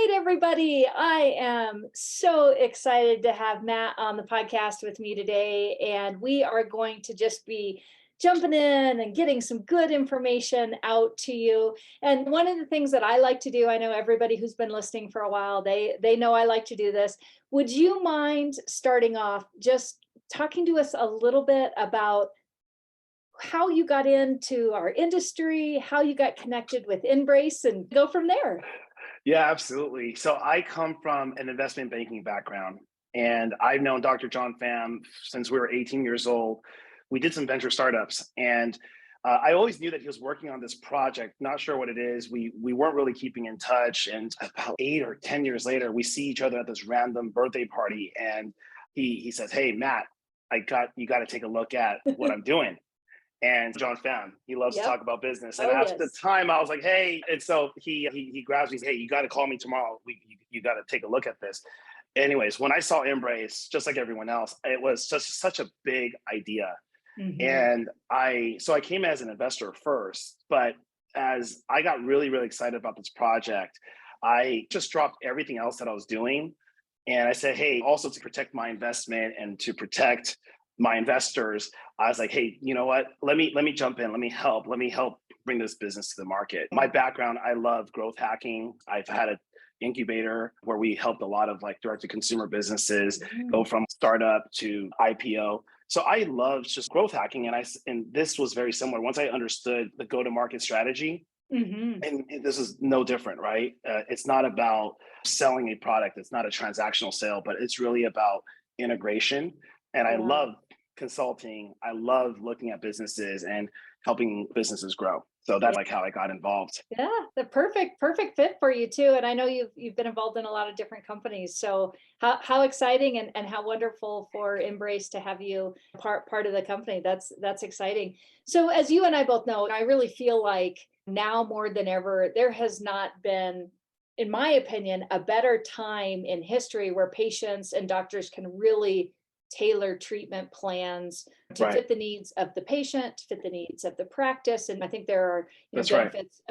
right, everybody. I am so excited to have Matt on the podcast with me today. And we are going to just be jumping in and getting some good information out to you. And one of the things that I like to do, I know everybody who's been listening for a while, they know I like to do this. Would you mind starting off just talking to us a little bit about how you got into our industry, how you got connected with InBrace, and go from there? Yeah, absolutely. So I come from an investment banking background, and I've known Dr. John Pham since we were 18 years old. We did some venture startups, and I always knew that he was working on this project. Not sure what it is. We weren't really keeping in touch, and about 8 or 10 years later, we see each other at this random birthday party, and he says, "Hey, Matt, you got to take a look at what I'm doing." And John Pham, he loves to talk about business. And at the time, I was like, "Hey," and so he grabs me, "Hey, you got to call me tomorrow. You got to take a look at this." Anyways, when I saw InBrace, just like everyone else, it was just such a big idea. And I came as an investor first, but as I got really, really excited about this project, I just dropped everything else that I was doing. And I said, "Hey, also to protect my investment and to protect my investors," I was like, "Hey, you know what? Let me jump in. Let me help bring this business to the market." My background, I love growth hacking. I've had an incubator where we helped a lot of like direct to consumer businesses go from startup to IPO. So I love just growth hacking. And this was very similar. Once I understood the go-to-market strategy, and this is no different, right? It's not about selling a product. It's not a transactional sale, but it's really about integration. And I love consulting. I love looking at businesses and helping businesses grow. So that's like how I got involved. Yeah, the perfect fit for you too. And I know you've been involved in a lot of different companies. So how exciting and how wonderful for InBrace to have you part of the company. That's exciting. So as you and I both know, I really feel like now more than ever, there has not been, in my opinion, a better time in history where patients and doctors can really tailor treatment plans to fit the needs of the patient, to fit the needs of the practice. And I think there are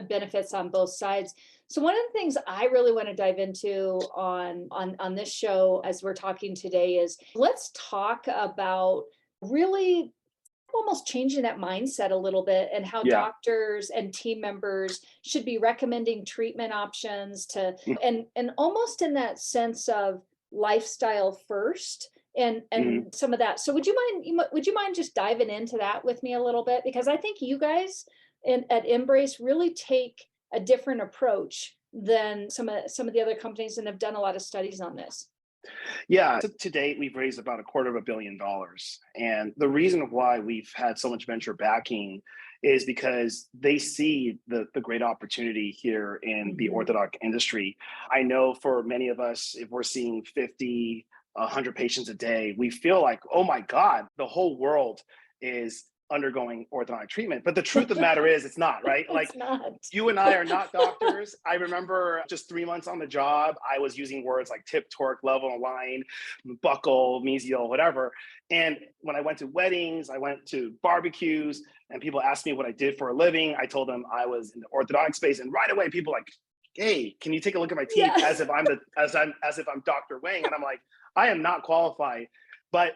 benefits on both sides. So one of the things I really want to dive into on this show as we're talking today is let's talk about really almost changing that mindset a little bit and how doctors and team members should be recommending treatment options to and almost in that sense of lifestyle first and some of that. So would you mind just diving into that with me a little bit? Because I think you guys at InBrace really take a different approach than some of the other companies and have done a lot of studies on this. Yeah, to date, we've raised about $250 million. And the reason why we've had so much venture backing is because they see the great opportunity here in the orthodontic industry. I know for many of us, if we're seeing 50, 100 patients a day, we feel like, oh my God, the whole world is undergoing orthodontic treatment. But the truth of the matter is it's not, right? Like you and I are not doctors. I remember just 3 months on the job, I was using words like tip, torque, level, align, buckle, mesial, whatever. And when I went to weddings, I went to barbecues, and people asked me what I did for a living. I told them I was in the orthodontic space, and right away people like, "Hey, can you take a look at my teeth?" As if I'm Dr. Wang. And I'm like, I am not qualified. But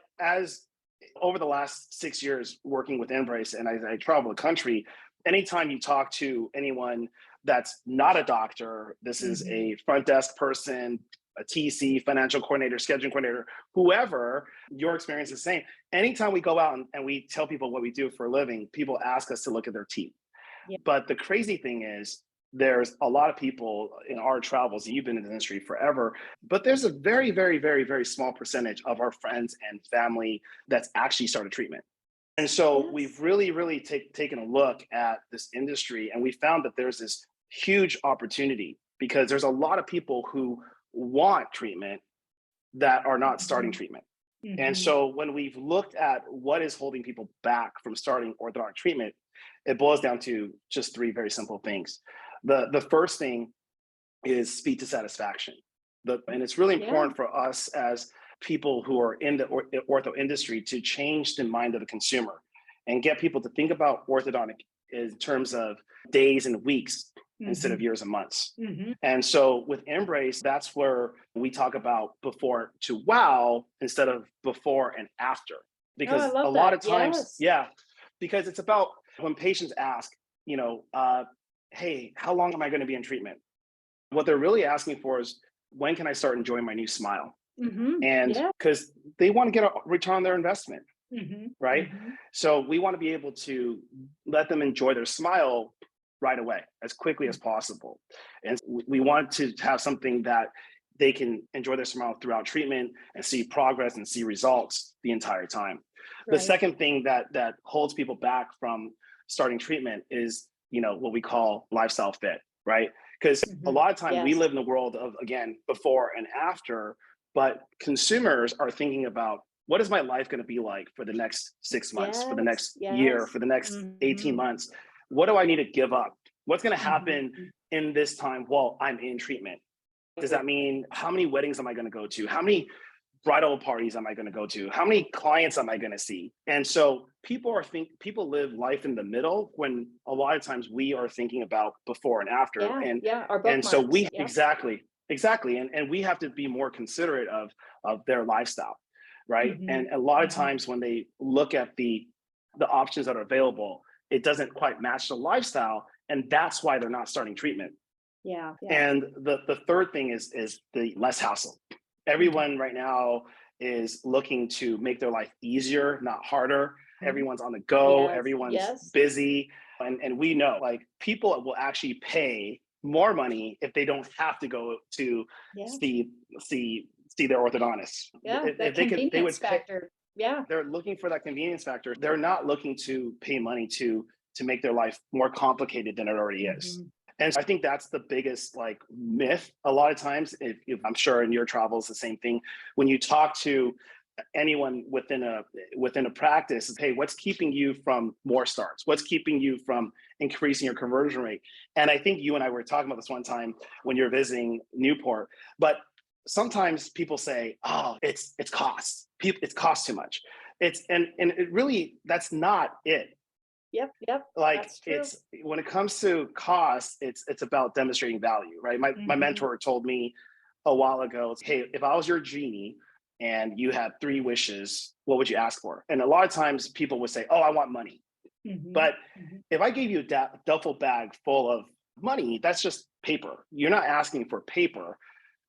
over the last 6 years working with InBrace, and I travel the country, anytime you talk to anyone that's not a doctor, this is a front desk person, a TC, financial coordinator, scheduling coordinator, whoever, your experience is the same. Anytime we go out and we tell people what we do for a living, people ask us to look at their teeth. But the crazy thing is, there's a lot of people in our travels, and you've been in the industry forever, but there's a very, very, very, very small percentage of our friends and family that's actually started treatment. And so we've really, really taken a look at this industry, and we found that there's this huge opportunity because there's a lot of people who want treatment that are not starting treatment. And so when we've looked at what is holding people back from starting orthodontic treatment, it boils down to just 3 very simple things. The first thing is speed to satisfaction. And it's really important for us as people who are in the ortho industry to change the mind of the consumer and get people to think about orthodontic in terms of days and weeks, instead of years and months. Mhm. And so with InBrace, that's where we talk about before to wow instead of before and after. Oh, I Because a love lot of that. times, Yes. yeah, because it's about when patients ask, hey, how long am I going to be in treatment? What they're really asking for is, when can I start enjoying my new smile? And Yeah. because they want to get a return on their investment, Mhm. right? Mhm. So we want to be able to let them enjoy their smile right away, as quickly as possible. And we want to have something that they can enjoy their smile throughout treatment and see progress and see results the entire time. The Right. second thing that holds people back from starting treatment is, what we call lifestyle fit, right? Because a Mhm. lot of time we Yes. live in a world of, again, before and after, but consumers are thinking about, what is my life going to be like for the next 6 months, for the Yes. next year, Yes. for the next 18 Mhm. months? What do I need to give up? What's going to Mhm. happen in this time while I'm in treatment? Does that mean, how many weddings am I going to go to? How many bridal parties am I going to go to? How many clients am I going to see? And so people live life in the middle, when a lot of times we are thinking about before and after. Yeah. And Yeah. Our and so bookmarks. we Yep. exactly. And we have to be more considerate of their lifestyle, right? Mhm. And a lot of Mhm. times when they look at the options that are available, it doesn't quite match the lifestyle. And that's why they're not starting treatment. Yeah. Yeah. And the third thing is the less hassle. Mhm. Everyone right now is looking to make their life easier, not harder. Mhm. Everyone's on the go, Yes. everyone's Yes. busy. And we know, like, people will actually pay more money if they don't have to go to Yes. see see their orthodontist. Yeah. That If they could, they convenience would pay. factor. Yeah. They're looking for that convenience factor. They're not looking to pay money to make their life more complicated than it already is. Mhm. And I think that's the biggest, like, myth. A lot of times, if I'm sure in your travels the same thing, when you talk to anyone within a practice, is, hey, what's keeping you from more starts? What's keeping you from increasing your conversion rate? And I think you and I were talking about this one time when you're visiting Newport. But sometimes people say, oh, it's cost. It's cost too much. And it really, that's not it. Yep. Yep. Like, That's true. it's, when it comes to cost, it's about demonstrating value, right? My Mhm. mentor told me a while ago, hey, if I was your genie and you had 3 wishes, what would you ask for? And a lot of times people would say, oh, I want money. Mhm. But Mhm. if I gave you a duffel bag full of money, that's just paper. You're not asking for paper.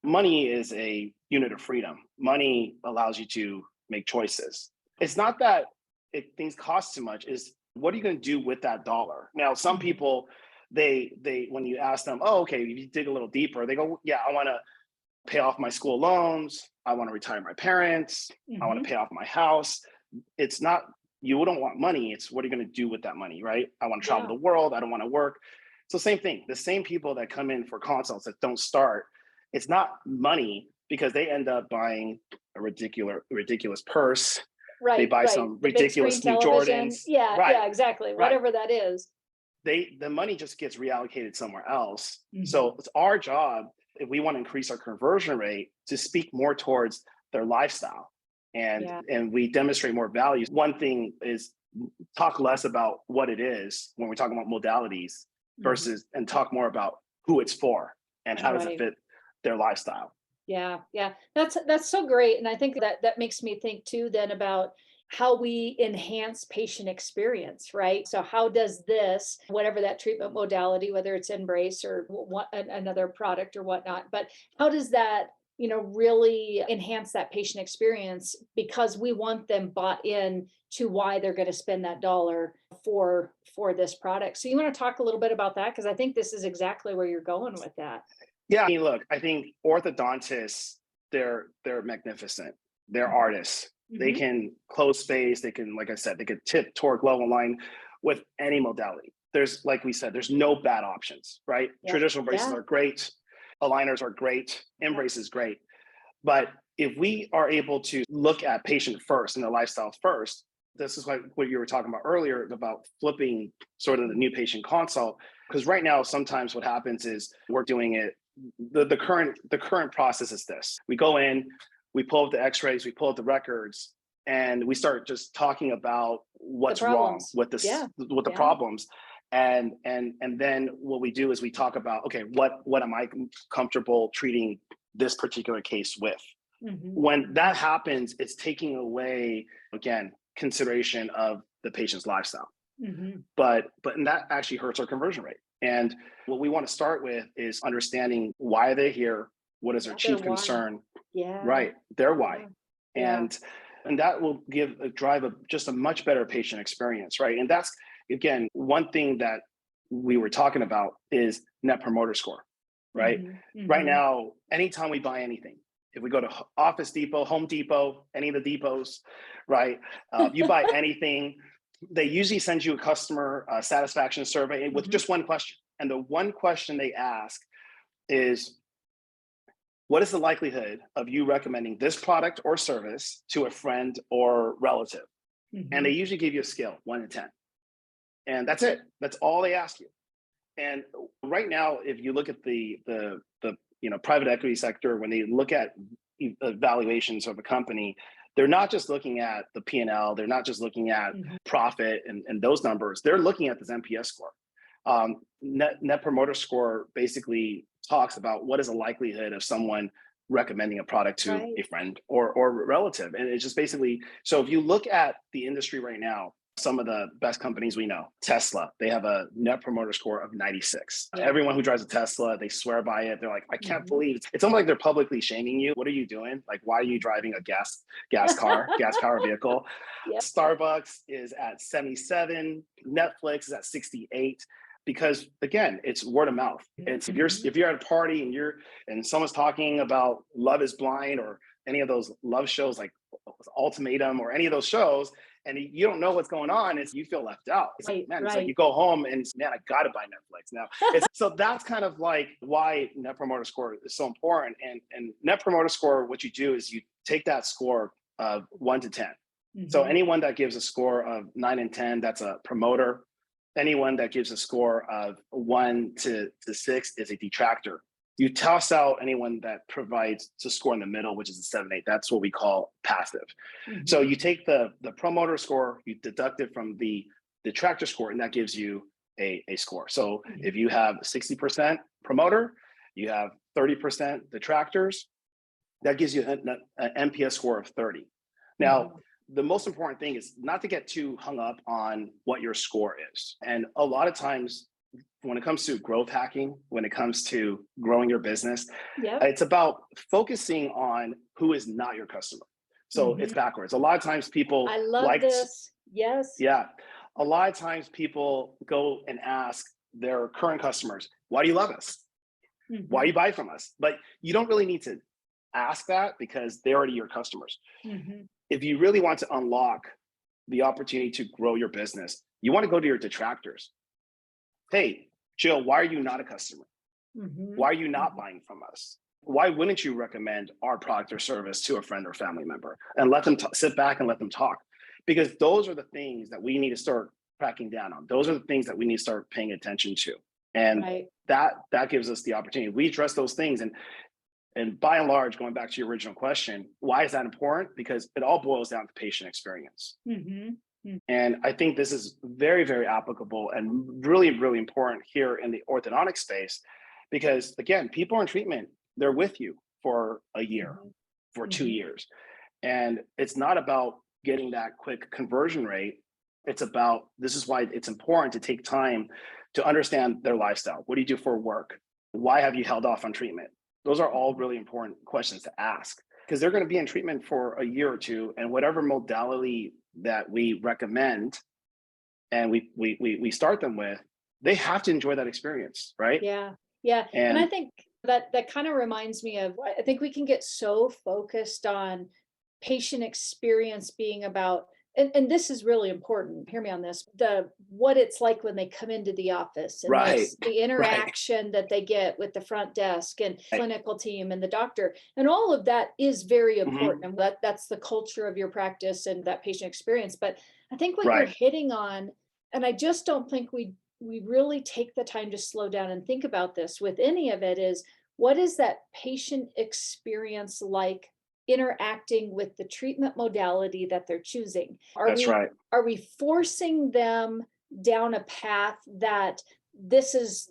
Money is a unit of freedom. Money allows you to make choices. It's not that things cost too much, is what are you going to do with that dollar? Now, some Mhm. people, they when you ask them, oh, okay, if you dig a little deeper, they go, yeah, I want to pay off my school loans. I want to retire my parents. I want to Mhm. pay off my house. It's not, you don't want money. It's, what are you going to do with that money, right? I want to travel Yeah. the world. I don't want to work. So same thing, the same people that come in for consults that don't start, it's not money, because they end up buying a ridiculous purse. They Right. buy Right. some The big screen ridiculous new television. Jordans. Yeah. Right, Yeah. Exactly. right. Whatever that is. The money just gets reallocated somewhere else. Mhm. So it's our job, if we want to increase our conversion rate, to speak more towards their lifestyle, Yeah. and we demonstrate more values. One thing is, talk less about what it is when we're talking about modalities, Mhm. versus, and talk more about who it's for and how does it Right. fit their lifestyle. Yeah, yeah. That's so great. And I think that makes me think too then about how we enhance patient experience, right? So how does this, whatever that treatment modality, whether it's InBrace or what another product or whatnot, but how does that, really enhance that patient experience, because we want them bought in to why they're going to spend that dollar for this product. So you want to talk a little bit about that, because I think this is exactly where you're going with that. Yeah, I mean, look, I think orthodontists, they're magnificent. They're Mhm. artists. They Mhm. can close space. They can, like I said, they could tip, torque, level line with any modality. There's, like we said, there's no bad options, right? Yep. Traditional braces Yeah. are great. Aligners are great. Yep. InBrace is great. But if we are able to look at patient first and their lifestyle first, this is what you were talking about earlier about flipping sort of the new patient consult. Because right now, sometimes what happens is we're doing it. The current process is this: we go in, we pull up the X-rays, we pull up the records, and we start just talking about The what's wrong problems. with Yeah. this, with the Yeah. problems. And then what we do is we talk about, okay, what am I comfortable treating this particular case with? When that happens, it's taking away, again, consideration of the patient's lifestyle. But and that actually hurts our conversion rate. And what we want to start with is understanding why they're here, what is their chief concern, right? Their why. And that will drive just a much better patient experience, right? And that's, again, one thing that we were talking about is net promoter score, right? Right now, anytime we buy anything, if we go to Office Depot, Home Depot, any of the depots, right? You buy anything, they usually send you a customer satisfaction survey with just one question. And the one question they ask is, what is the likelihood of you recommending this product or service to a friend or relative? And they usually give you a scale, 1 to 10. And that's it. That's all they ask you. And right now, if you look at the private equity sector, when they look at evaluations of a company, they're not just looking at the P&L, they're not just looking at profit and those numbers, they're looking at this NPS score. Net promoter score basically talks about what is the likelihood of someone recommending a product to a friend or relative. And it's just basically, so if you look at the industry right now, some of the best companies we know, Tesla, they have a net promoter score of 96. Everyone who drives a Tesla, they swear by it. They're like, I can't believe it. It's almost like they're publicly shaming you. What are you doing? Like, why are you driving a gas powered vehicle? Starbucks is at 77. Netflix is at 68. Because again, it's word of mouth. It's if you're at a party and someone's talking about Love is Blind or any of those love shows like Ultimatum or any of those shows, and you don't know what's going on, you feel left out. It's like, man, it's like you go home and it's, man, I gotta buy Netflix now. So that's kind of like why Net Promoter Score is so important. And Net Promoter Score, what you do is you take that score of 1 to 10. So anyone that gives a score of 9 and 10, that's a promoter. Anyone that gives a score of 1 to 6 is a detractor. You toss out anyone that provides a score in the middle, which is a 7, 8. That's what we call passive. So you take the promoter score, you deduct it from the detractor score, and that gives you a score. So if you have 60% promoter, you have 30% detractors, that gives you an NPS score of 30. Now, the most important thing is not to get too hung up on what your score is. And a lot of times when it comes to growth hacking, when it comes to growing your business, it's about focusing on who is not your customer. So it's backwards. A lot of times people I love this. Yes. Yeah. A lot of times people go and ask their current customers, why do you love us? Why do you buy from us? But you don't really need to ask that because they're already your customers. If you really want to unlock the opportunity to grow your business, you want to go to your detractors. Hey, Jill, why are you not a customer? Why are you not buying from us? Why wouldn't you recommend our product or service to a friend or family member and let them sit back and let them talk? Because those are the things that we need to start cracking down on. Those are the things that we need to start paying attention to. And that gives us the opportunity. We address those things. And by and large, going back to your original question, why is that important? Because it all boils down to patient experience. And I think this is very, very applicable and really, really important here in the orthodontic space, because again, people in treatment, they're with you for a year, for 2 years. And it's not about getting that quick conversion rate. It's about, this is why it's important to take time to understand their lifestyle. What do you do for work? Why have you held off on treatment? Those are all really important questions to ask, because they're going to be in treatment for a year or two, and whatever modality that we recommend and we start them with, they have to enjoy that experience, right? Yeah. And I think that kind of reminds me of, I think we can get so focused on patient experience being about, and this is really important, hear me on this, what it's like when they come into the office and the interaction that they get with the front desk and clinical team and the doctor, and all of that is very important. And that's the culture of your practice and that patient experience. But I think what you're hitting on, and I just don't think we really take the time to slow down and think about this with any of it, is what is that patient experience like interacting with the treatment modality that they're choosing? Are we forcing them down a path that this is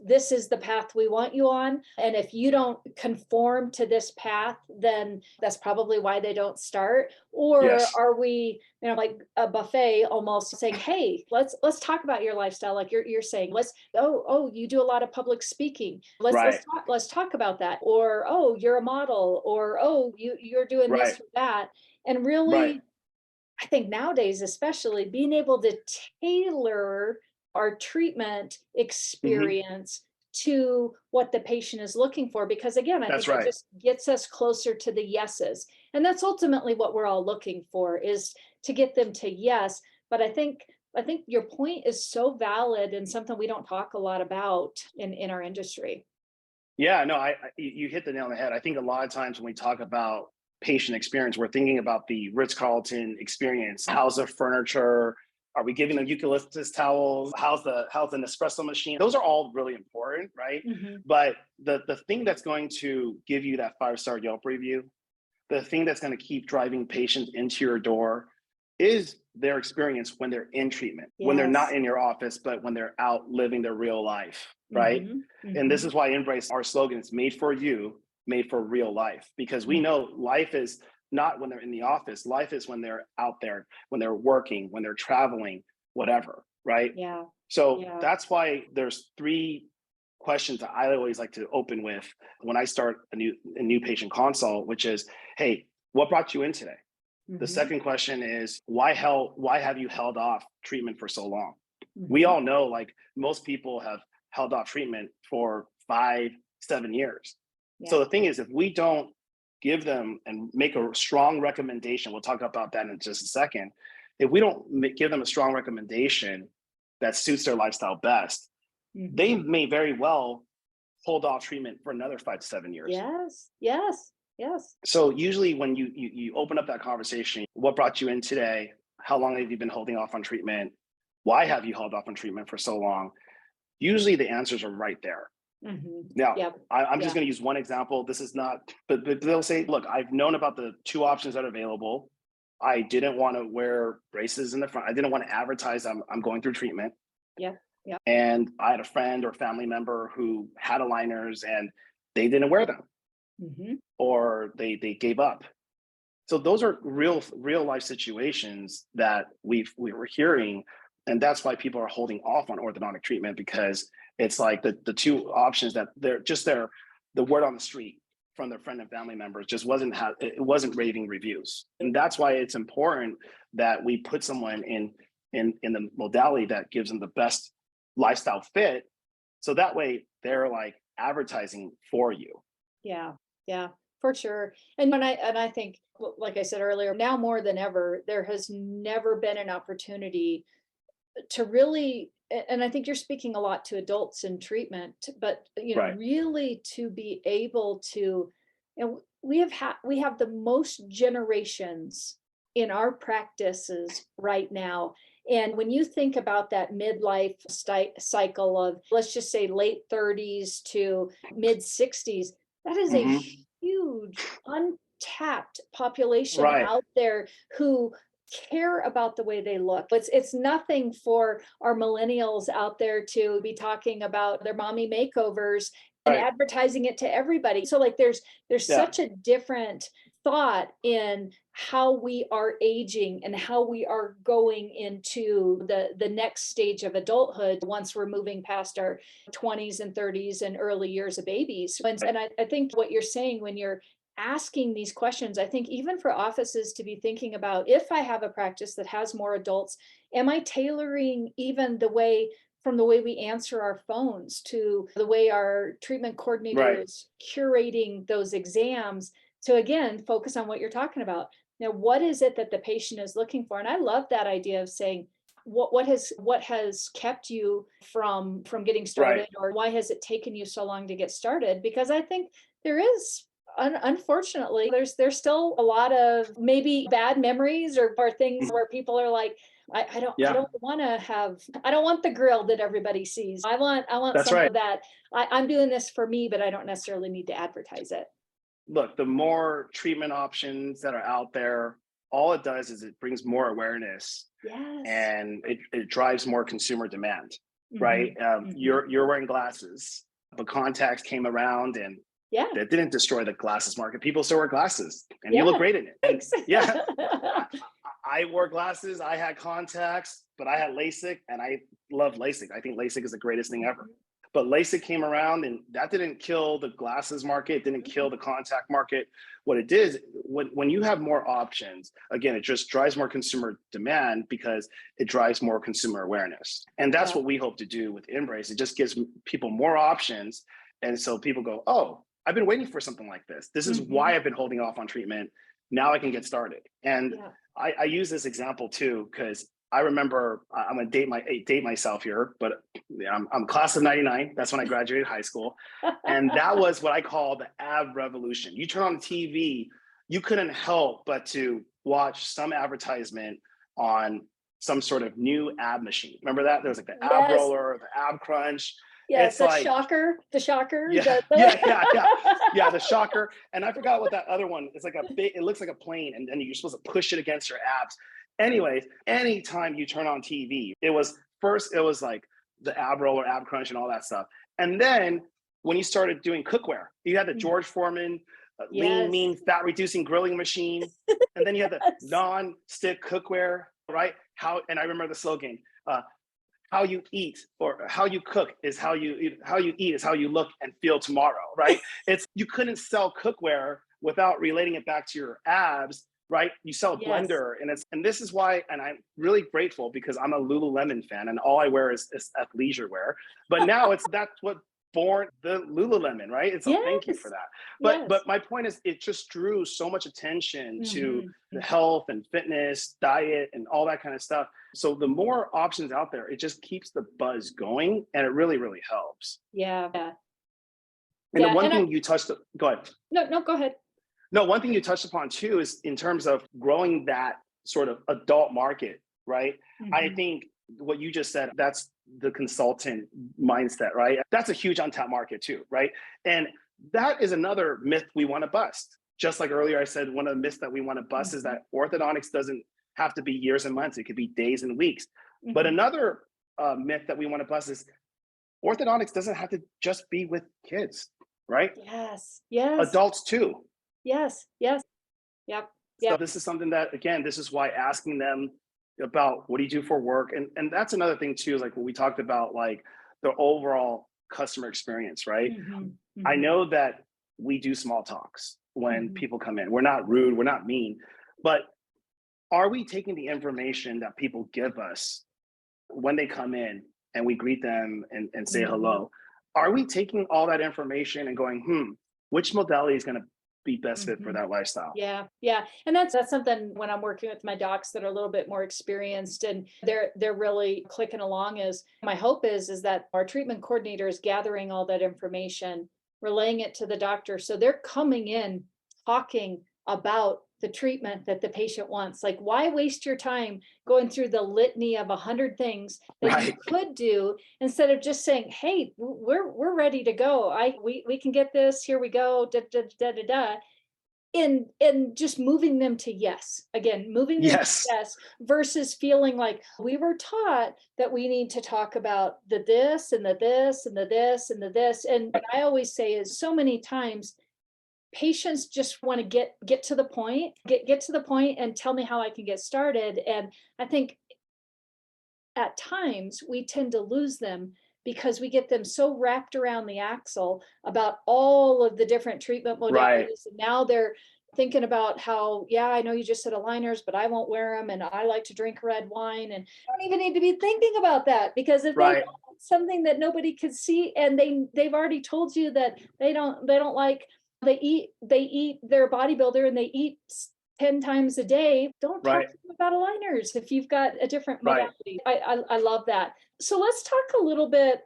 the path we want you on, and if you don't conform to this path, then that's probably why they don't start? Or Yes. are we, like a buffet, almost saying, hey, let's talk about your lifestyle, like you're saying, you do a lot of public speaking, Right. let's talk about that. Or, oh, you're a model, or, oh, you're doing Right. this or that. And Right. really, I think nowadays, especially, being able to tailor our treatment Hmm. experience to what the patient is looking for. Because again, I That's think it right. just gets us closer to the yeses. And that's ultimately what we're all looking for, is to get them to yes. But I think your point is so valid, and something we don't talk a lot about in our industry. Yeah, no, you hit the nail on the head. I think a lot of times when we talk about patient experience, we're thinking about the Ritz-Carlton experience. How's the furniture? Are we giving them eucalyptus towels? How's an espresso machine? Those are all really important, right? Mhm. But the thing that's going to give you that 5-star Yelp review, the thing that's going to keep driving patients into your door is their experience when they're in treatment, when they're not Yes. in your office, but when they're out living their real life, right? Mhm. And this Mhm. is why InBrace, our slogan is made for you, made for real life, because we Mhm. know life is not when they're in the office. Life is when they're out there, when they're working, when they're traveling, whatever, right? Yeah. So Yeah. that's why there's 3 questions that I always like to open with when I start a new patient consult, which is, hey, what brought you in today? The Mhm. second question is, why have you held off treatment for so long? We Mhm. all know, like, most people have held off treatment for 5, 7 years. So Yeah. the thing is, if we don't give them and make a strong recommendation, we'll talk about that in just a second. If we don't give them a strong recommendation that suits their lifestyle best, they Mhm. may very well hold off treatment for another 5 to 7 years. Yes, yes, yes. So usually when you open up that conversation, what brought you in today? How long have you been holding off on treatment? Why have you held off on treatment for so long? Usually the answers are right there. Mhm. Now, Yep. I'm just Yeah. going to use one example. This is not, but they'll say, look, I've known about the 2 options that are available. I didn't want to wear braces in the front. I didn't want to advertise I'm going through treatment. Yep. Yep. And I had a friend or family member who had aligners and they didn't wear them, Mhm. or they gave up. So those are real life situations that we were hearing, and that's why people are holding off on orthodontic treatment, because it's like the 2 options that they're just there, the word on the street from their friend and family members just it wasn't raving reviews. And that's why it's important that we put someone in the modality that gives them the best lifestyle fit, so that way they're like advertising for you. Yeah. Yeah, for sure. And I think, like I said earlier, now more than ever, there has never been an opportunity to really, and I think you're speaking a lot to adults in treatment, but Right. really to be able to, we have the most generations in our practices right now. And when you think about that midlife cycle of, let's just say, late 30s to mid 60s, that is a Hmm. huge untapped population Right. out there who care about the way they look. It's nothing for our millennials out there to be talking about their mommy makeovers and Right. advertising it to everybody. So like there's Yeah. such a different thought in how we are aging and how we are going into the next stage of adulthood once we're moving past our 20s and 30s and early years of babies. And I think what you're saying when you're asking these questions, I think even for offices to be thinking about, if I have a practice that has more adults, am I tailoring even the way, from the way we answer our phones to the way our treatment coordinator Right. is curating those exams to again focus on what you're talking about. Now, what is it that the patient is looking for? And I love that idea of saying, what has kept you from getting Right. started, or why has it taken you so long to get started? Because I think there is, unfortunately, there's still a lot of maybe bad memories, or things Mhm. where people are like, I Yeah, don't want to have, I don't want the grill that everybody sees. I want that's something right. that I'm doing this for me, but I don't necessarily need to advertise it. Look, the more treatment options that are out there, all it does is it brings more awareness Yes. and it drives more consumer demand, right? Mhm. You're wearing glasses, but contacts came around and Yeah. that didn't destroy the glasses market. People still wear glasses and you Yeah. look great in it. And Thanks. yeah, I wore glasses, I had contacts, but I had LASIK and I love LASIK. I think LASIK is the greatest thing ever. But LASIK came around and that didn't kill the glasses market, it didn't kill the contact market. What it did is when you have more options, again, it just drives more consumer demand because it drives more consumer awareness. And that's Yeah. what we hope to do with InBrace. It just gives people more options. And so people go, oh, I've been waiting for something like this. This is why I've been holding off on treatment. Now I can get started. And Yeah. I use this example too, because I remember I'm gonna date myself here, but I'm class of '99. That's when I graduated high school, and that was what I call the ab revolution. You turn on TV, you couldn't help but to watch some advertisement on some sort of new ab machine. Remember that? There was like the ab Yes. roller, the ab crunch. Yes, It's the like shocker, yeah, yeah, the shocker. And I forgot what that other one. It's like it looks like a plane, and then you're supposed to push it against your abs. Anyways, anytime you turn on TV, it was like the ab roller, ab crunch, and all that stuff. And then when you started doing cookware, you had the George Foreman lean, Yes. mean, fat reducing grilling machine, and then you had the non-stick cookware, right? And I remember the slogan. How you eat or how you cook is how you eat is how you look and feel tomorrow, right? It's you couldn't sell cookware without relating it back to your abs, right? You sell a Yes. blender, and this is why, and I'm really grateful because I'm a Lululemon fan, and all I wear is athleisure wear. But now that's what born the Lululemon, right? And so thank you for Yes. that. Yes. But my point is, it just drew so much attention to the Mhm. health and fitness, diet, and all that kind of stuff. So the more options out there, it just keeps the buzz going, and it really, really helps. Yeah. And the Yeah. one And thing you touched, go ahead. no, go ahead. No, one thing you touched upon too is in terms of growing that sort of adult market, right? I Mhm. think what you just said, that's the consultant mindset, right? That's a huge untapped market too, right? And that is another myth we want to bust. Just like earlier, I said, one of the myths that we want to bust is that orthodontics doesn't have to be years and months. It could be days and weeks. But another myth that we want to bust is orthodontics doesn't have to just be with kids, right? Yes. Yes. Adults too. Yes. Yes. Yep. So Yep. this is something that, again, this is why asking them about what do you do for work, and that's another thing too, is like what we talked about, like the overall customer experience, right? Mhm. I Mhm. know that we do small talks when Mhm. people come in. We're not rude, we're not mean, but are we taking the information that people give us when they come in and we greet them and say Mhm. hello? Are we taking all that information and going, which modality is going to be best fit for Mhm. that lifestyle? Yeah, yeah. And that's something when I'm working with my docs that are a little bit more experienced and they're really clicking along. Is my hope is that our treatment coordinator is gathering all that information, relaying it to the doctor. So they're coming in talking about the treatment that the patient wants. Like, why waste your time going through the litany of 100 things that you Right. could do instead of just saying, "Hey, we're ready to go. We can get this. Here we go." Da da da da da. In just moving them to yes, again, moving them to Yes. yes, versus feeling like we were taught that we need to talk about the this and the this and the this and the this. And what I always say is, so many times patients just want to get to the point, get to the point and tell me how I can get started. And I think at times we tend to lose them because we get them so wrapped around the axle about all of the different treatment Right. modalities. And now they're thinking about how, yeah, I know you just said aligners, but I won't wear them. And I like to drink red wine. And I don't even need to be thinking about that, because if they Right. want something that nobody could see, and they've already told you that they don't like, they eat their bodybuilder and they eat 10 times a day, don't talk Right. to them about aligners if you've got a different Right. modality. I love that. So let's talk a little bit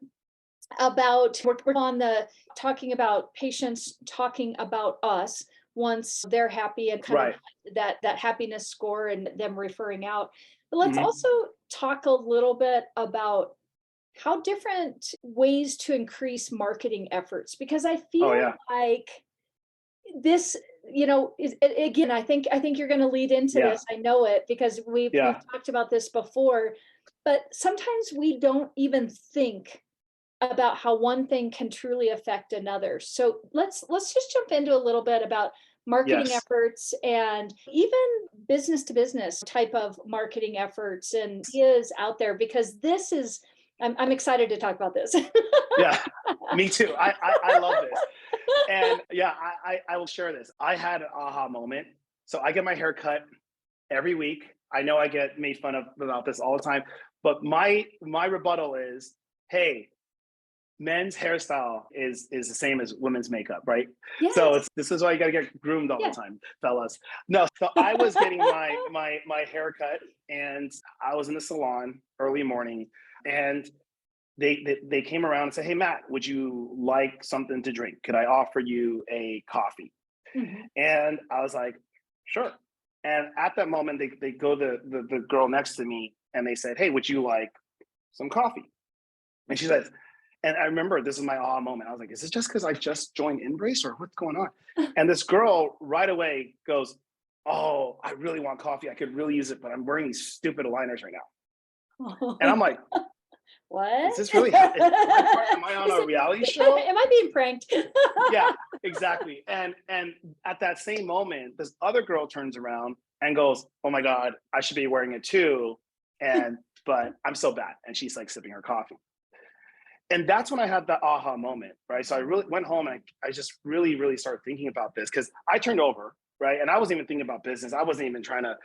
about, we're on the talking about patients talking about us once they're happy, and kind of Right. that happiness score and them referring out. But let's Mhm. also talk a little bit about how different ways to increase marketing efforts, because I Oh feel yeah. like this, again, I think you're going to lead into Yeah. this. I know it because we've talked about this before, but sometimes we don't even think about how one thing can truly affect another. So let's just jump into a little bit about marketing Yes. efforts and even business to business type of marketing efforts and ideas out there, because this is, I'm excited to talk about this. Yeah, me too. I love this. And yeah, I will share this. I had an aha moment. So I get my hair cut every week. I know I get made fun of about this all the time, but my rebuttal is, hey, men's hairstyle is the same as women's makeup, right? Yes. So this is why you gotta get groomed all Yeah. the time, fellas. No, so I was getting my hair cut, and I was in the salon early morning, and they came around and said, hey, Matt, would you like something to drink? Could I offer you a coffee? Mhm. And I was like, sure. And at that moment, they go the girl next to me and they said, hey, would you like some coffee? And she says, and I remember this is my aha moment. I was like, is this just because I just joined InBrace or what's going on? And this girl right away goes, oh, I really want coffee. I could really use it, but I'm wearing these stupid aligners right now. And I'm like, what? is this really happening? Am I on a reality show? Am I being pranked? Yeah, exactly. And at that same moment, this other girl turns around and goes, oh my God, I should be wearing it too. But I'm so bad. And she's like sipping her coffee. And that's when I had that aha moment, right? So I really went home and I just really, really started thinking about this because I turned over, right? And I wasn't even thinking about business. I wasn't even trying to,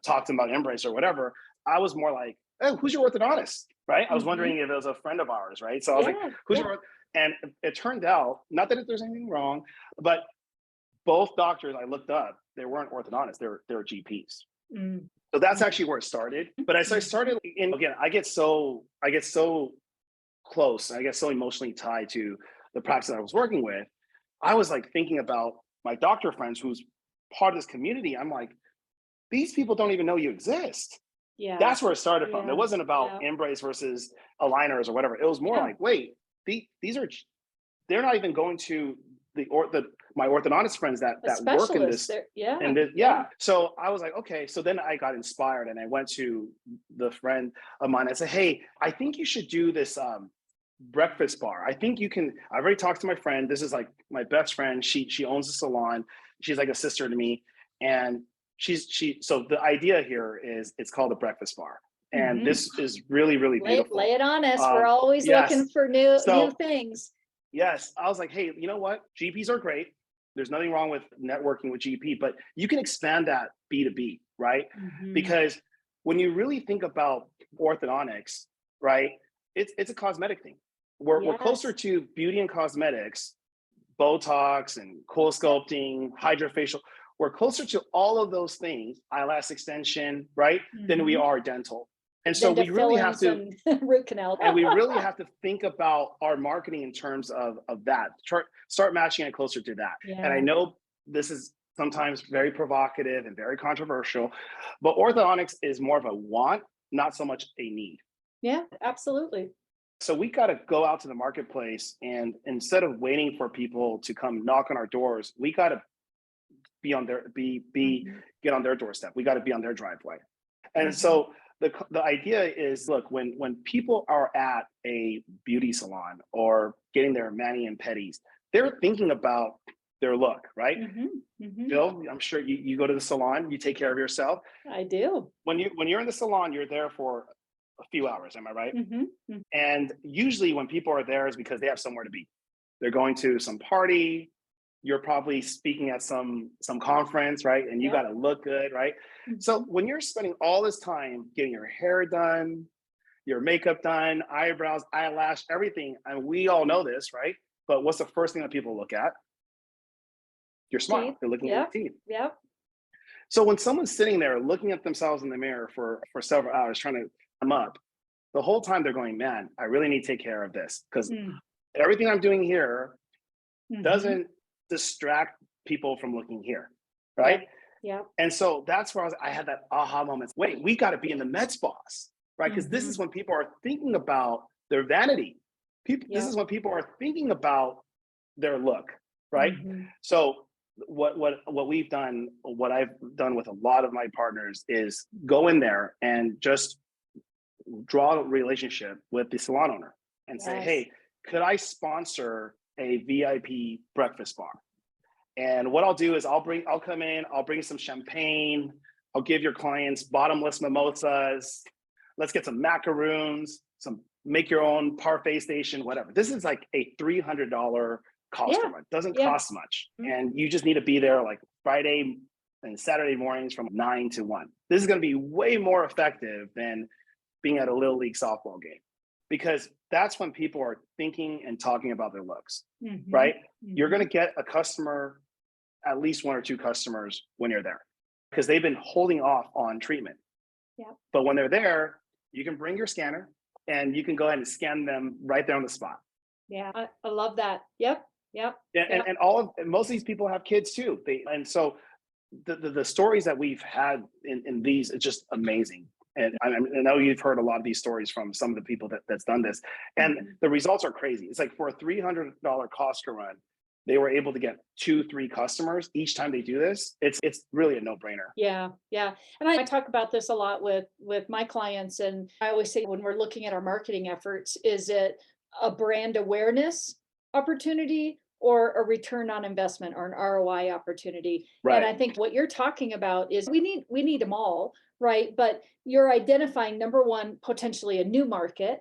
talk to them about InBrace or whatever. I was more like, oh, who's your orthodontist, right? I was wondering if it was a friend of ours, right? So I was like, who's your, and it turned out, not that there's anything wrong, but both doctors I looked up, they weren't orthodontists, they were GPs. Mm. So that's actually where it started. But as I started, and again, I get so close, I get so emotionally tied to the practice that I was working with. I was like thinking about my doctor friends who's part of this community. I'm like, these people don't even know you exist. Yeah. That's where it started from. It wasn't about InBrace versus aligners or whatever. It was more like, wait, these are, they're not even going to my orthodontist friends that work in this. So I was like, okay. So then I got inspired and I went to the friend of mine. I said, hey, I think you should do this breakfast bar. I think you can. I've already talked to my friend. This is like my best friend. She owns a salon. She's like a sister to me. And so the idea here is it's called a breakfast bar. And this is really, really beautiful. Lay it on us. We're always looking for new things. Yes. I was like, hey, you know what? GPs are great. There's nothing wrong with networking with GP, but you can expand that B2B, right? Because when you really think about orthodontics, right, it's a cosmetic thing. We're closer to beauty and cosmetics, Botox and cool sculpting, hydrofacial. We're closer to all of those things, eyelash extension, right, than we are dental. And so we really have to root canal. And we really have to think about our marketing in terms of that. Start matching it closer to that. And I know this is sometimes very provocative and very controversial, but orthodontics is more of a want, not so much a need. Yeah, absolutely. So we got to go out to the marketplace, and instead of waiting for people to come knock on our doors, we got to be on their get on their doorstep. We got to be on their driveway. And so the idea is, look, when people are at a beauty salon or getting their mani and pedis, they're thinking about their look, right? Bill, I'm sure you go to the salon, you take care of yourself. I do. When you're in the salon, you're there for a few hours, am I right? And usually when people are there is because they have somewhere to be. They're going to some party, you're probably speaking at some conference, right? And you got to look good, right? So when you're spending all this time getting your hair done, your makeup done, eyebrows, eyelash, everything, and we all know this, right? But what's the first thing that people look at? Your smile. They're looking at your teeth. So when someone's sitting there looking at themselves in the mirror for several hours trying to come up, the whole time they're going, man, I really need to take care of this because everything I'm doing here doesn't distract people from looking here, right? And so that's where I had that aha moment. Wait, we got to be in the med spas, right? Because this is when people are thinking about their vanity. This is when people are thinking about their look, right? So what we've done, what I've done with a lot of my partners is go in there and just draw a relationship with the salon owner and say, Yes. hey, could I sponsor a VIP breakfast bar? And what I'll do is I'll come in, I'll bring some champagne, I'll give your clients bottomless mimosas, let's get some macaroons, some make your own parfait station, whatever. This is like a $300 cost per month. Doesn't cost much. And you just need to be there like Friday and Saturday mornings from 9 to 1. This is going to be way more effective than being at a little league softball game, because that's when people are thinking and talking about their looks, right? You're going to get a customer, at least 1 or 2 customers when you're there, because they've been holding off on treatment. But when they're there, you can bring your scanner and you can go ahead and scan them right there on the spot. I love that. Yep. And most of these people have kids too. And so the stories that we've had in these, it's just amazing. And I know you've heard a lot of these stories from some of the people that's done this, and the results are crazy. It's like for a $300 cost per run, they were able to get 2-3 customers each time they do this. It's really a no-brainer. Yeah. And I talk about this a lot with my clients. And I always say, when we're looking at our marketing efforts, is it a brand awareness opportunity or a return on investment or an ROI opportunity? Right. And I think what you're talking about is we need them all, right? But you're identifying, number one, potentially a new market,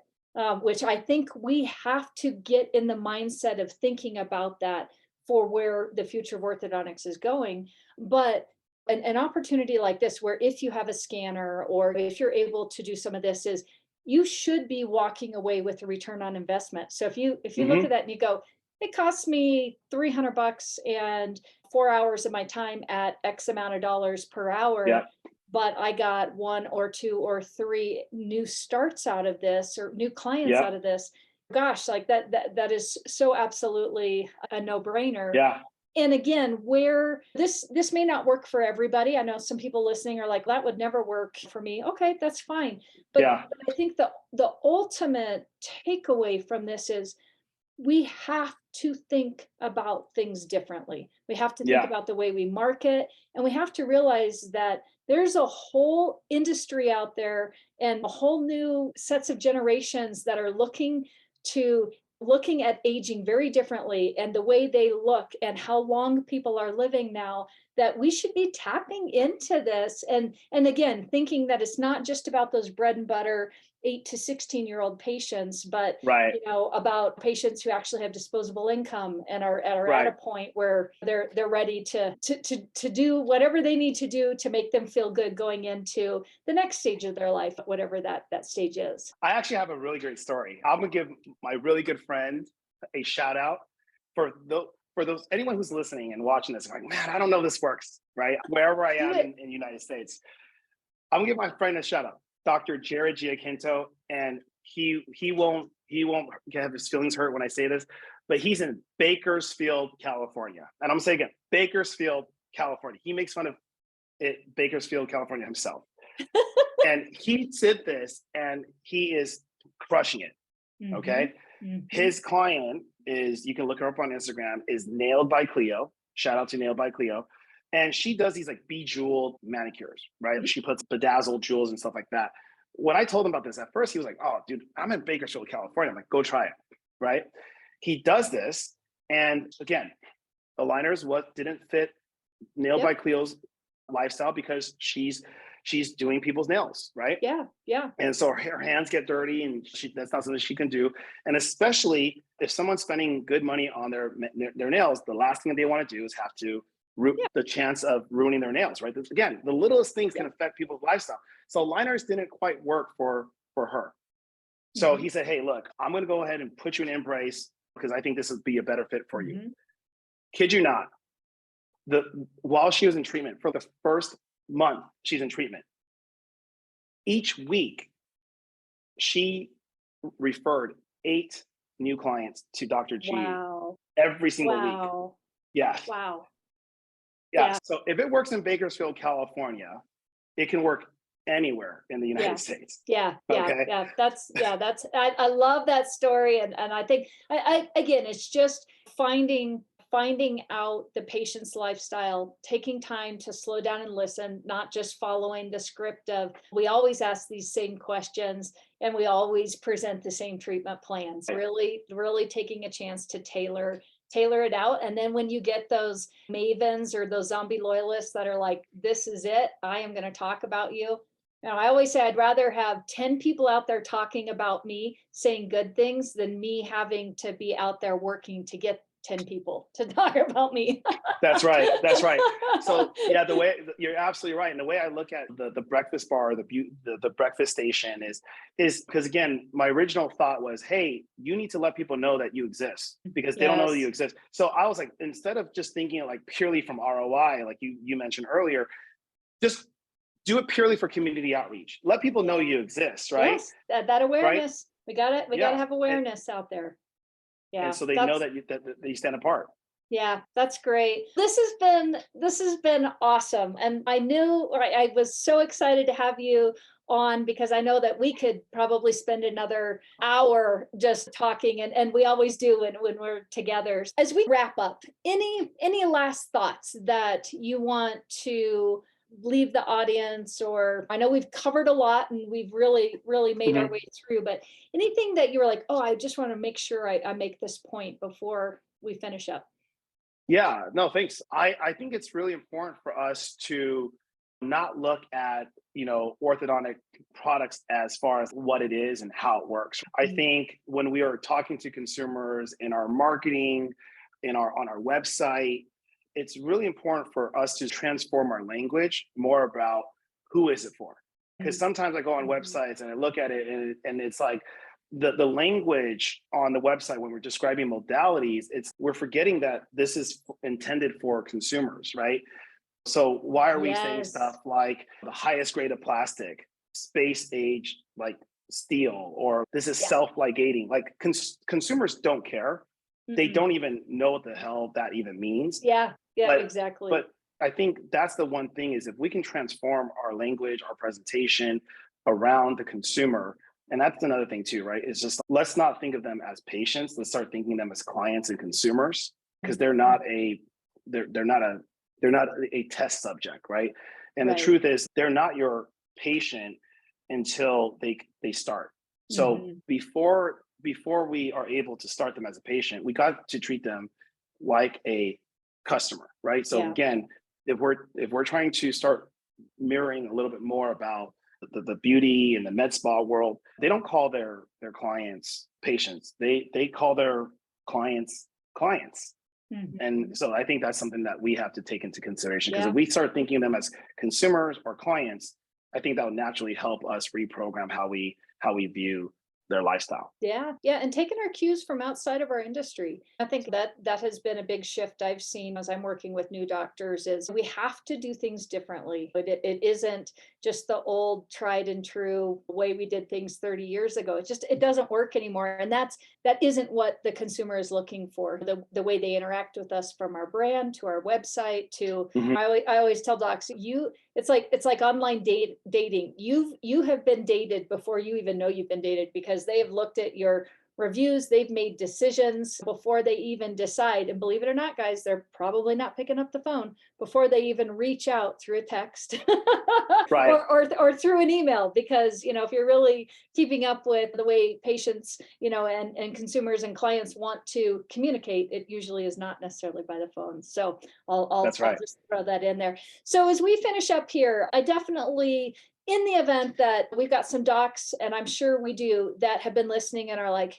which I think we have to get in the mindset of thinking about that for where the future of orthodontics is going. But an opportunity like this, where if you have a scanner or if you're able to do some of this, is you should be walking away with a return on investment. So if you look at that and you go, it costs me $300 and 4 hours of my time at X amount of dollars per hour. But I got 1 or 2 or 3 new starts out of this, or new clients out of this. Gosh, like that is so absolutely a no-brainer. And again, where this may not work for everybody. I know some people listening are like, that would never work for me. Okay, that's fine. But I think the ultimate takeaway from this is we have to think about things differently. We have to think about the way we market, and we have to realize that there's a whole industry out there and a whole new sets of generations that are looking at aging very differently, and the way they look and how long people are living now, that we should be tapping into this. And again, thinking that it's not just about those bread and butter 8 to 16-year-old patients, but about patients who actually have disposable income and are at a point where they're ready to do whatever they need to do to make them feel good going into the next stage of their life, whatever that stage is. I actually have a really great story. I'm gonna give my really good friend a shout out for those anyone who's listening and watching this, like, man, I don't know if this works, right? Wherever I am in the United States, I'm gonna give my friend a shout out, Dr. Jared Giacinto, and he won't have his feelings hurt when I say this, but he's in Bakersfield, California. And I'm saying again, Bakersfield, California. He makes fun of it, Bakersfield, California himself. And he did this and he is crushing it. Okay. His client is, you can look her up on Instagram, is Nailed by Cleo. Shout out to Nailed by Cleo. And she does these like bejeweled manicures, right? She puts bedazzled jewels and stuff like that. When I told him about this, at first he was like, oh, dude, I'm in Bakersfield, California. I'm like, go try it, right? He does this. And again, aligners didn't fit Nailed by Cleo's lifestyle, because she's doing people's nails, right? Yeah. And so her hands get dirty, and that's not something she can do. And especially if someone's spending good money on their nails, the last thing that they want to do is have to the chance of ruining their nails, right? Again, the littlest things can affect people's lifestyle. So aligners didn't quite work for her. So he said, hey, look, I'm going to go ahead and put you in InBrace because I think this would be a better fit for you. Kid you not. While she was in treatment, for the first month she's in treatment, each week she referred 8 new clients to Dr. G every single week. Yeah. So if it works in Bakersfield, California, it can work anywhere in the United States. That's I love that story. And I think again, it's just finding finding out the patient's lifestyle, taking time to slow down and listen, not just following the script of, we always ask these same questions and we always present the same treatment plans, really taking a chance to tailor it out. And then when you get those mavens or those zombie loyalists that are like, this is it, I am going to talk about you. Now, I always say I'd rather have 10 people out there talking about me, saying good things, than me having to be out there working to get 10 people to talk about me. That's right. That's right. So yeah, the way you're absolutely right. And the way I look at the breakfast bar, the breakfast station is because, again, my original thought was, hey, you need to let people know that you exist, because they don't know that you exist. So I was like, instead of just thinking it like purely from ROI, like you mentioned earlier, just do it purely for community outreach. Let people know you exist, right? Yes, that awareness. Right? We gotta have awareness out there. Yeah. And so they know that you stand apart. Yeah, that's great. This has been awesome. And I was so excited to have you on, because I know that we could probably spend another hour just talking, and we always do when we're together. As we wrap up, any last thoughts that you want to leave the audience? Or I know we've covered a lot and we've really made our way through, but anything that you were like, oh, I just want to make sure I make this point before we finish up? Yeah, no, thanks. I think it's really important for us to not look at, orthodontic products as far as what it is and how it works. I think when we are talking to consumers in our marketing, on our website, it's really important for us to transform our language more about who is it for. Because sometimes I go on websites and I look at it and it's like the language on the website when we're describing modalities, we're forgetting that this is intended for consumers, right? So why are we saying stuff like the highest grade of plastic, space age, like steel, or this is self-ligating? Like consumers don't care. They don't even know what the hell that even means. Exactly. But I think that's the one thing, is if we can transform our language, our presentation around the consumer. And that's another thing too, right? It's just, let's not think of them as patients. Let's start thinking of them as clients and consumers, because they're not a test subject, right? And the truth is, they're not your patient until they start. So before we are able to start them as a patient, we got to treat them like a customer, right? So again, if we're trying to start mirroring a little bit more about the beauty and the med spa world, they don't call their clients patients. They call their clients. And so I think that's something that we have to take into consideration, because if we start thinking of them as consumers or clients, I think that will naturally help us reprogram how we view their lifestyle. Yeah. And taking our cues from outside of our industry. I think that has been a big shift I've seen as I'm working with new doctors, is we have to do things differently. But it isn't just the old tried and true way we did things 30 years ago. It doesn't work anymore. And that isn't what the consumer is looking for. The way they interact with us, from our brand to our website to, I always tell docs, it's like online dating. You have been dated before you even know you've been dated, because they have looked at your reviews, they've made decisions before they even decide. And believe it or not, guys, they're probably not picking up the phone before they even reach out through a text or through an email. Because, if you're really keeping up with the way patients, and consumers and clients want to communicate, it usually is not necessarily by the phone. So I'll just throw that in there. So as we finish up here, I definitely, in the event that we've got some docs, and I'm sure we do, that have been listening and are like,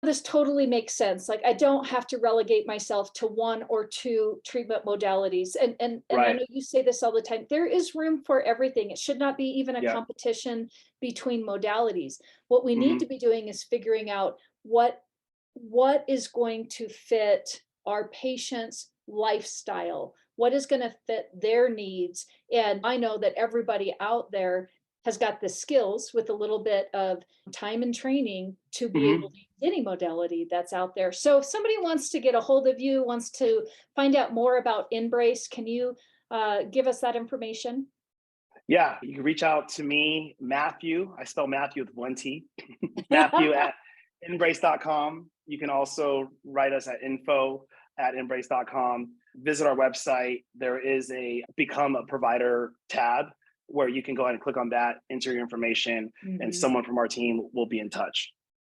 this totally makes sense. Like, I don't have to relegate myself to one or two treatment modalities. And I know you say this all the time. There is room for everything. It should not be even a competition between modalities. What we need to be doing is figuring out what is going to fit our patients' lifestyle, what is going to fit their needs. And I know that everybody out there has got the skills, with a little bit of time and training, to be able to use any modality that's out there. So if somebody wants to get a hold of you, wants to find out more about InBrace, can you give us that information? Yeah, you can reach out to me, Mathew. I spell Mathew with one T. Mathew at InBrace.com. You can also write us at info at InBrace.com. Visit our website. There is a Become a Provider tab where you can go ahead and click on that, enter your information, and someone from our team will be in touch.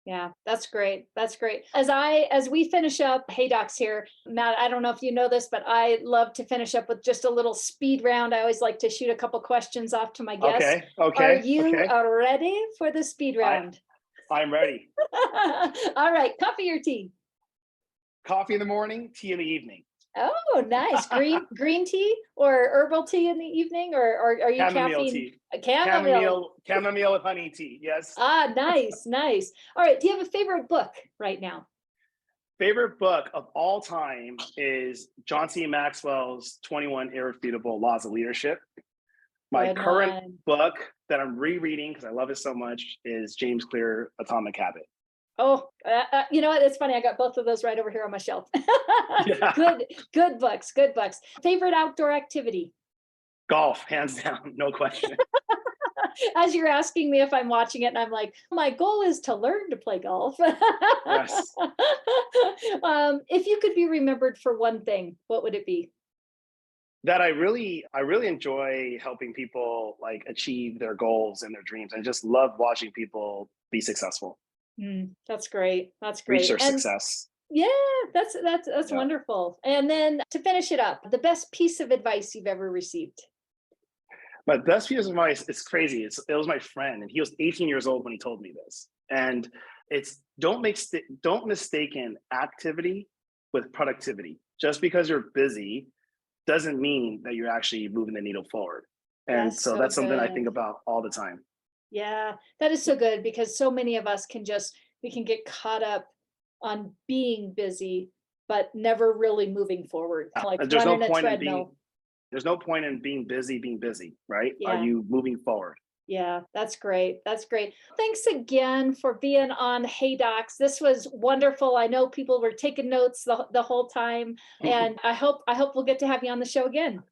Yeah, that's great. That's great. As we finish up Hey Docs here, Matt, I don't know if you know this, but I love to finish up with just a little speed round. I always like to shoot a couple questions off to my guests. Okay. Are you ready for the speed round? I'm ready. All right. Coffee or tea? Coffee in the morning, tea in the evening. Oh, nice. Green tea or herbal tea in the evening, or are you Chamomile caffeine? tea. Chamomile With honey tea. Yes. Ah, nice. All right. Do you have a favorite book right now? Favorite book of all time is John C. Maxwell's 21 Irrefutable Laws of Leadership. My Good current one. book that I'm rereading because I love it so much is James Clear, Atomic Habit. Oh, you know what? It's funny. I got both of those right over here on my shelf. Yeah. Good books. Favorite outdoor activity? Golf, hands down, no question. As you're asking me if I'm watching it, and I'm like, my goal is to learn to play golf. Yes. If you could be remembered for one thing, what would it be? That I really enjoy helping people like achieve their goals and their dreams. I just love watching people be successful. That's great. Reach their And success. yeah, that's Yeah. wonderful. And then to finish it up, the best piece of advice you've ever received. My best piece of advice, it's crazy. It was my friend, and he was 18 years old when he told me this. And it's don't mistaken activity with productivity. Just because you're busy doesn't mean that you're actually moving the needle forward. And That's so so that's something I good. think about all the time. Yeah, that is so good because so many of us we can get caught up on being busy, but never really moving forward, like There's no running a point in treadmill. there's no point in being busy, right? Are Yeah. you moving forward? Yeah, that's great. Thanks again for being on Hey Docs. This was wonderful. I know people were taking notes the whole time, and I hope we'll get to have you on the show again.